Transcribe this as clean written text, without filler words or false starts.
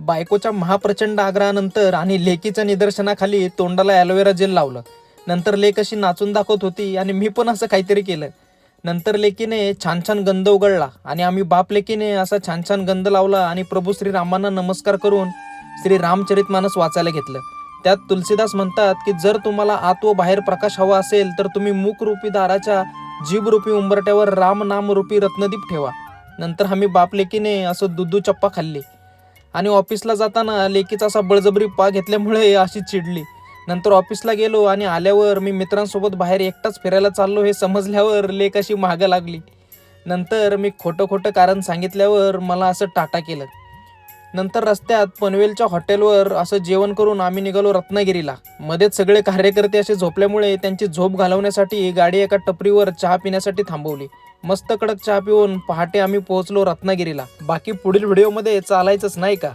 बायकोच्या महाप्रचंड आग्रहानंतर आणि लेकीच्या निदर्शनाखाली तोंडाला ॲलोवेरा जेल लावलं. नंतर लेक अशी नाचून दाखवत होती आणि मी पण असं काहीतरी केलं. नंतर लेकीने छान छान गंध उघडला आणि आम्ही बाप लेकीने असा छान छान गंध लावला आणि प्रभू श्रीरामांना नमस्कार करून श्री रामचरितमानस वाचायला घेतलं. त्यात तुलसीदास म्हणतात की जर तुम्हाला आत व बाहेर प्रकाश हवा असेल तर तुम्ही मूकरूपी दाराच्या जीभरूपी उंबरट्यावर राम नामरूपी रत्नदीप ठेवा. नंतर आम्ही बाप लेकीने असं दुधू चप्पा खाल्ली आणि ऑफिसला जाताना लेकीचा असा बळजबरी पा घेतल्यामुळे अशी चिडली. नंतर ऑफिसला गेलो आणि आल्यावर मी मित्रांसोबत बाहेर एकटाच फिरायला चाललो हे समजल्यावर लेक अशी मागं लागली. नंतर मी खोटं कारण सांगितल्यावर मला असं टाटा केलं. नंतर रस्त्यात पनवेलच्या हॉटेलवर असं जेवण करून आम्ही निघालो रत्नागिरीला. मध्येच सगळे कार्यकर्ते असे झोपल्यामुळे त्यांची झोप घालवण्यासाठी गाडी एका टपरीवर चहा पिण्यासाठी थांबवली. मस्त कडक चहा पिऊन पहाटे आम्ही पोहोचलो रत्नागिरीला. बाकी पुढील व्हिडिओमध्ये चालायचंच नाही का.